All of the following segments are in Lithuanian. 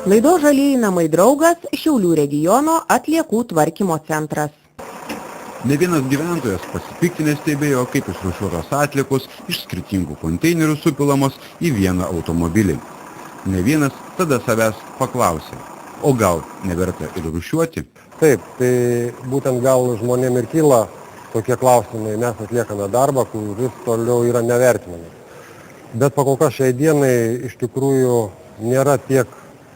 Laidos Žalieji namai draugas Šiaulių regiono atliekų tvarkymo centras. Ne vienas gyventojas pasipiktinęs stebėjo, kaip išrūšiuotos atliekos iš skirtingų konteinerių supilamos į vieną automobilį. Ne vienas tada savęs paklausė, o gal neverta ir rūšiuoti? Taip, tai būtent gal žmonėm ir kyla tokie klausimai, mes atliekame darbą, kuris toliau yra nevertinamas. Bet pakol kas šiai dienai iš tikrųjų nėra tiek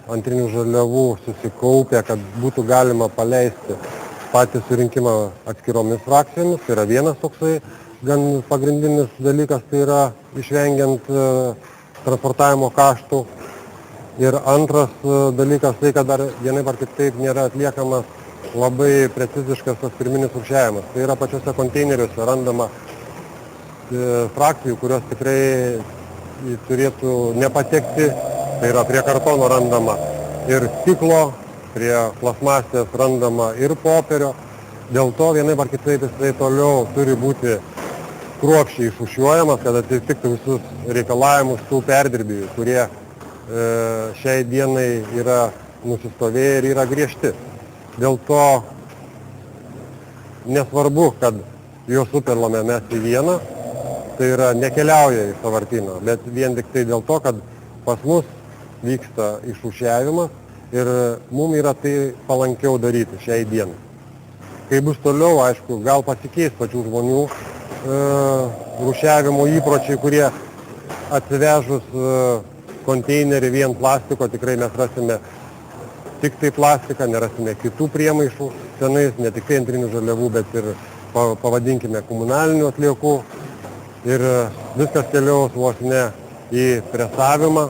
antrinių žaliavų susikaupę, kad būtų galima paleisti patį surinkimą atskiromis frakcijomis. Tai yra vienas toksai gan pagrindinis dalykas, tai yra išvengiant transportavimo kaštų. Ir antras dalykas tai, kad dar vienaip ar kitaip nėra atliekamas labai preciziškas tas pirminis rūšiavimas. Tai yra pačiuose konteineriuose randama frakcijų, kurios tikrai turėtų nepatekti. Tai yra prie kartono randama ir stiklo, prie plasmasės randama ir popierio. Dėl to vienaip ar kitaip jisai toliau turi būti kruopščiai išrūšiuojamas, kad atitiktų visus reikalavimus tų perdirbėjų, kurie šiai dienai yra nusistovėję ir yra griežti. Dėl to nesvarbu, kad juos supilame mes į vieną, tai yra nekeliauja į sąvartyną, bet vien tik tai dėl to, kad pas mus vyksta išrūšiavimas ir mums yra tai palankiau daryti šiai dienai. Kai bus toliau, aišku, gal pasikeis pačių žmonių rūšiavimo įpročiai, kurie atsivežus konteinerį vien plastiko, tikrai mes rasime tik tai plastiką, nerasime kitų priemaišų senais, ne tik tai antrinių žaliavų, bet ir pavadinkime komunalinių atliekų. Ir viskas keliaus vos ne į presavimą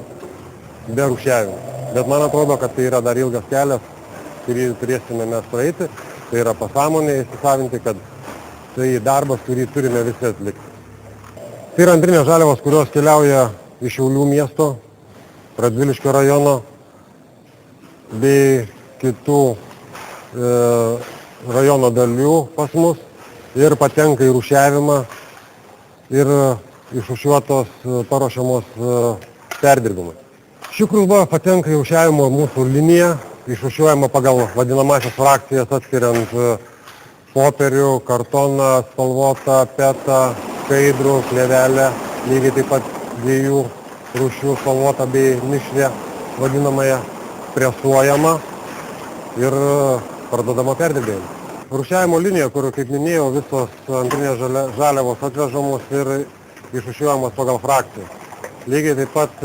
be rūšiavimo. Bet man atrodo, kad tai yra dar ilgas kelias, kurį turėsime mes praeiti. Tai yra pasąmonėje įsisavinti, kad tai darbas, kurį turime visi atlikti. Tai yra antrinės žaliavos, kurios keliauja iš Šiaulių miesto, Radviliškio rajono bei kitų rajono dalių pas mus ir patenka į rūšiavimą ir išrūšiuotos paruošiamos perdirbimui. Ši krūva patenka į rūšiavimo mūsų liniją, išrūšiuojama pagal vadinamąsias frakcijas, atskiriant popierių, kartoną, spalvotą, petą, skaidrų, plėvelę, lygiai taip pat dviejų rūšių spalvotą bei mišrią vadinamąją presuojama ir parduodama perdirbėjams. Rūšiavimo linija, kur, kaip minėjau, visos antrinės žaliavos atvežamos ir išrūšiuojamos pagal frakcijas. Lygiai taip pat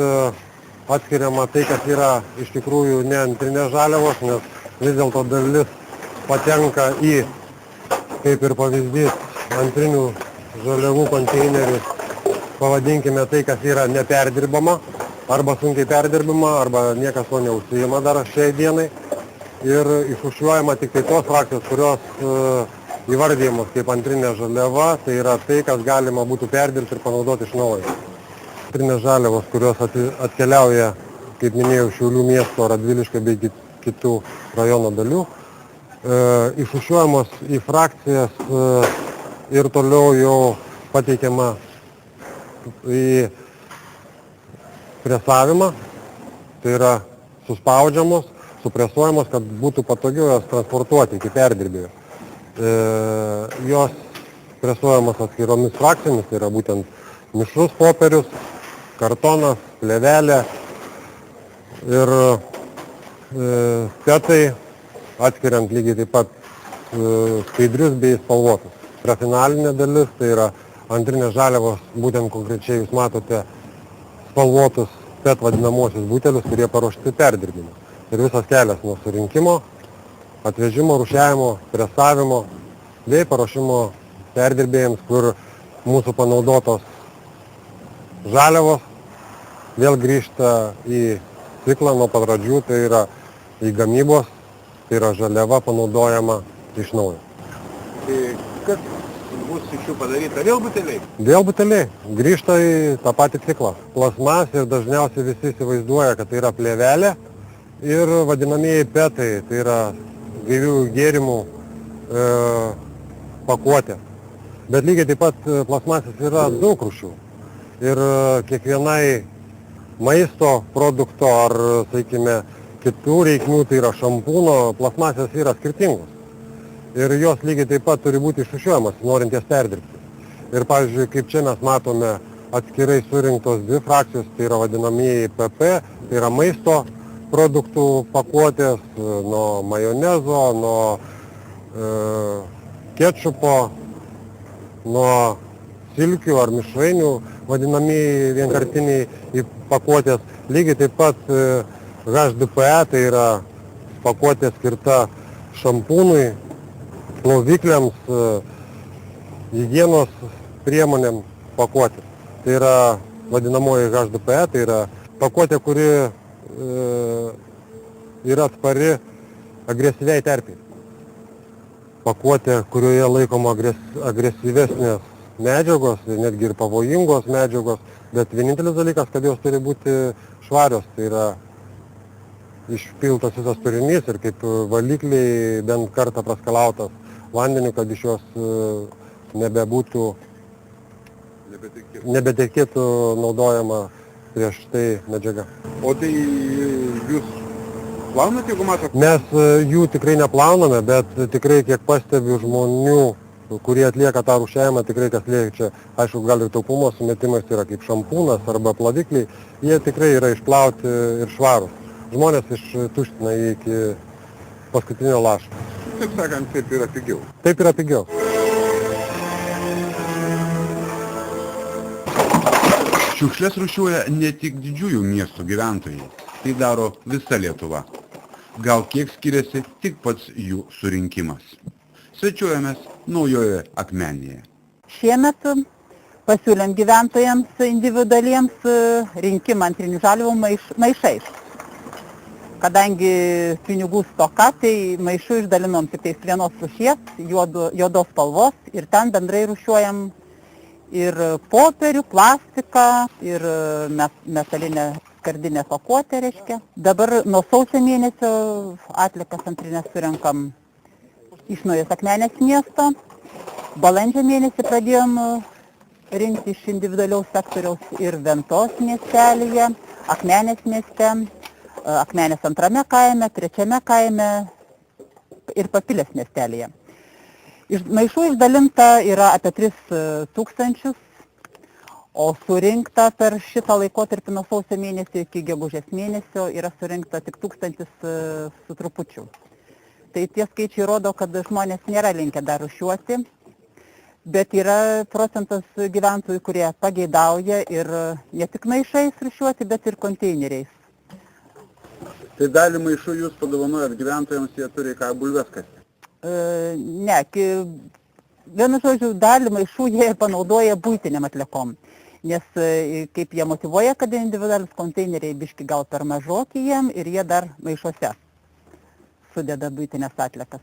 atskiriama tai, kas yra iš tikrųjų ne antrinės žaliavos, nes vis dėlto dalis patenka į, kaip ir pavyzdys, antrinių žaliavų konteinerius, pavadinkime tai, kas yra neperdirbama, arba sunkiai perdirbama, arba niekas to neužsijima dar šiai dienai. Ir išrūšiuojama tik tai tos frakcijos, kurios įvardyjamos kaip antrinė žaliava, tai yra tai, kas galima būtų perdirbti ir panaudoti iš naujo. Antrinės žaliavos, kurios atkeliauja, kaip minėjau, Šiaulių miesto, Radviliškio bei kitų rajono dalių, išrūšiuojamos į frakcijas ir toliau jau pateikiama į presavimą, tai yra suspaudžiamos, supresuojamos, kad būtų patogiau jas transportuoti iki perdirbėjo. Jos presuojamos atskiromis frakcijomis, tai yra būtent mišrus popierius, kartonas, plėvelė ir petai, atskiriant lygiai taip pat skaidrius bei spalvotus. Refinalinė dalis, tai yra antrinės žaliavos, būtent konkrečiai jūs matote spalvotus pet vadinamosius butelius, kurie paruošti perdirbimui. Ir visas kelias nuo surinkimo, atvežimo, rūšiavimo, presavimo bei paruošimo perdirbėjams, kur mūsų panaudotos žaliavos vėl grįžta į ciklą nuo pat pradžių, tai yra į gamybos, tai yra žaliava panaudojama iš naujo. Tai kas bus iš jų padaryta? Vėl buteliai? Vėl buteliai. Grįžta į tą patį ciklą. Plasmas ir dažniausiai visi įsivaizduoja, kad tai yra plėvelė ir vadinamieji petai, tai yra gaivių gėrimų pakuotė. Bet lygiai taip pat plasmasės yra daug rūšių. Ir kiekvienai maisto produkto ar, sakykime, kitų reikmių, tai yra šampūno, plasmasės yra skirtingos. Ir jos lygiai taip pat turi būti išrūšiuojamas, norint jas perdirbti. Ir pavyzdžiui, kaip čia mes matome atskirai surinktos dvi frakcijos, tai yra vadinamieji PP, tai yra maisto produktų pakuotės, nuo majonezo, nuo kečupo, nuo silkių ar mišrainių, vadinamieji vienkartiniai pakuotės. Lygiai taip pat HDPE, tai yra pakuotė skirta šampūnui, plovikliams, higienos priemonėm pakuotė. Tai yra vadinamoji HDPE, tai yra pakuotė, kuri yra atspari agresyviai terpiai. Pakuotė, kurioje laikoma agresyvesnės medžiagos, netgi ir pavojingos medžiagos, bet vienintelis dalykas, kad jos turi būti švarios, tai yra išpiltas visas turinys ir kaip valikliai bent kartą praskalautas vandeniu, kad iš jos nebetekėtų naudojama prieš tai medžiaga. O tai jūs plaunate, jeigu matot? Mes jų tikrai neplauname, bet tikrai kiek pastebiu žmonių, kurie atlieka tą rūšiavimą, tikrai kas liečia, aišku, gal ir taupumo sumetimais, tai yra kaip šampūnas arba plovikliai, jie tikrai yra išplauti ir švarūs. Žmonės ištuština iki paskutinio lašo. Taip sakant, taip yra pigiau. Taip yra pigiau. Šiukšles rūšiuoja ne tik didžiųjų miestų gyventojai, tai daro visa Lietuva. Gal kiek skiriasi tik pats jų surinkimas. Svečiuojamės Naujojoje Akmenėje. Šiemet pasiūlėm gyventojams individualiems rinkimą antrinių žaliavų maišais. Kadangi pinigų stoka, tai maišų išdalinom tik tais vienos rūšies, juodos spalvos, ir ten bendrai rūšiuojam ir popierių, plastiką, ir metalinę skardinę pakuotę, reiškia. Dabar nuo sausio mėnesio atliekas antrinės surenkam iš Naujos Akmenės miesto. Balandžio mėnesį pradėjom rinkti iš individualiaus sektoriaus ir Ventos miestelyje, Akmenės mieste, Akmenės antrame kaime, trečiame kaime ir Papilės miestelyje. Maišų išdalinta yra apie 3000, o surinkta per šitą laikotarpį nuo sausio mėnesio iki gegužės mėnesio yra surinkta tik 1000 su trupučiu. Tai tie skaičiai rodo, kad žmonės nėra linkę dar rūšiuoti, bet yra procentas gyventojų, kurie pageidauja ir ne tik maišais rūšiuoti, bet ir konteineriais. Tai dalį maišų jūs padovanojat gyventojams, jie turi ką bulves kasti? Ne, vienu žodžiu, dalį maišų jie panaudoja buitiniam atliekom, nes kaip jie motyvuoja, kad individualūs konteineriai biški gal per mažoki jiem ir jie dar maišuose sudeda buitinės atliekas.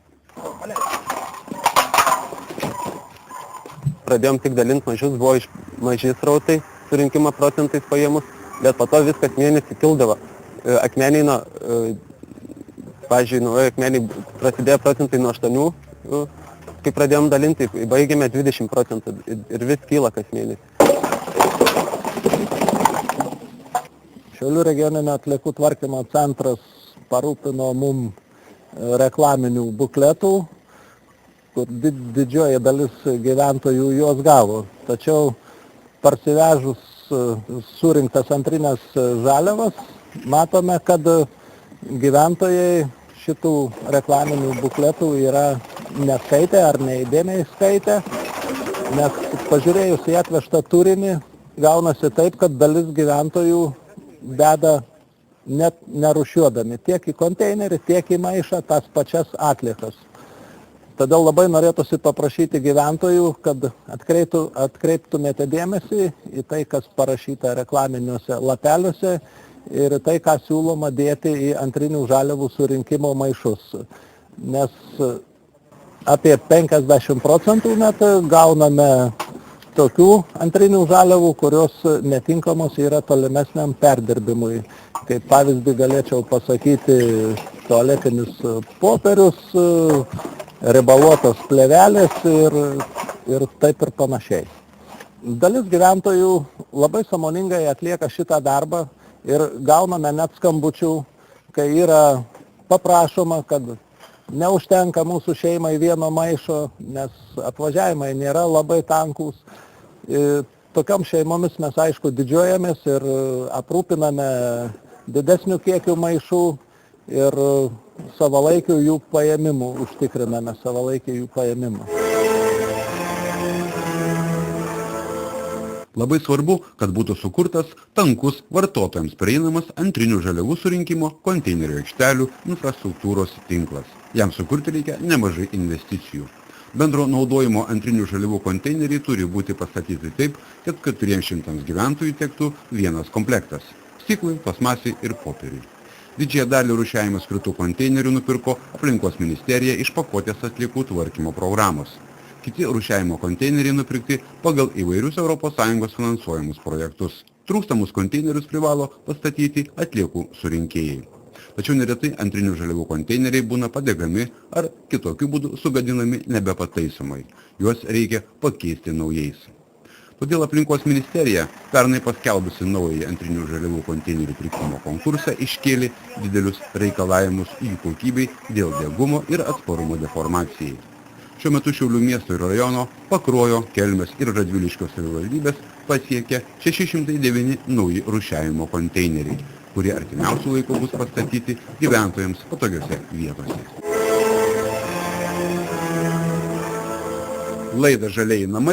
Pradėjom tik dalinti maišus, buvo maži srautai, surinkimo procentais paėmus, bet po to viskas mėnesį kildavo. Akmeniai, pavyzdžiui, Naujoje Akmenėje prasidėjo procentai nuo 8, kai pradėjom dalinti, baigėme 20% ir vis kyla kas mėnesį. Šiaulių regioninio atliekų tvarkymo centras parūpino mum reklaminių bukletų, kur didžioji dalis gyventojų juos gavo. Tačiau parsivežus surinktas antrinės žaliavas, matome, kad gyventojai šitų reklaminių bukletų yra neskaitę ar neįdėmiai skaitę, nes pažiūrėjus į atvežtą turinį, gaunasi taip, kad dalis gyventojų deda net nerūšiuodami tiek į konteinerį, tiek į maišą tas pačias atliekas. Todėl labai norėtųsi paprašyti gyventojų, kad atkreiptumėte dėmesį į tai, kas parašyta reklaminiuose lapeliuose ir tai, ką siūloma dėti į antrinių žaliavų surinkimo maišus. Nes apie 50% net gauname tokių antrinių žaliavų, kurios netinkamos yra tolimesniam perdirbimui. Kaip pavyzdį galėčiau pasakyti tualetinis popierius, ribaluotos plėvelės ir taip ir panašiai. Dalis gyventojų labai sąmoningai atlieka šitą darbą ir gauname net skambučių kai yra paprašoma, kad neužtenka mūsų šeimai vieno maišo, nes atvažiavimai nėra labai tankus. Tokiom šeimomis mes, aišku, didžiuojamės ir aprūpiname didesnių kiekių maišų ir savalaikių jų paėmimų, užtikriname savalaikių jų paėmimų. Labai svarbu, kad būtų sukurtas tankus vartotojams prieinamas antrinių žaliavų surinkimo konteinerių aikštelių infrastruktūros tinklas. Jam sukurti reikia nemažai investicijų. Bendro naudojimo antrinių žaliavų konteineriai turi būti pastatyti taip, kad 400 gyventojų tektų vienas komplektas – stiklui, plastmasei ir popieriui. Didžiąją dalį rūšiavimo skirtų konteinerių nupirko Aplinkos ministerija iš pakuotės atliekų tvarkymo programos. Kiti rūšiavimo konteineriai nupirkti pagal įvairius ES finansuojamus projektus. Trūkstamus konteinerius privalo pastatyti atliekų surinkėjai. Tačiau neretai antrinių žaliavų konteineriai būna padegami ar kitokiu būdu sugadinami nebepataisomai. Juos reikia pakeisti naujais. Todėl Aplinkos ministerija pernai paskelbusi naująjį antrinių žaliavų konteinerių pirkimo konkursą iškėlė didelius reikalavimus jų kokybei dėl degumo ir atsparumo deformacijai. Šiuo metu Šiaulių miesto ir rajono, Pakruojo, Kelmės ir Radviliškio savivaldybės pasiekė 609 nauji rūšiavimo konteineriai, kurie artimiausių laikų bus pastatyti gyventojams patogiose vietose. Laidą Žalieji namai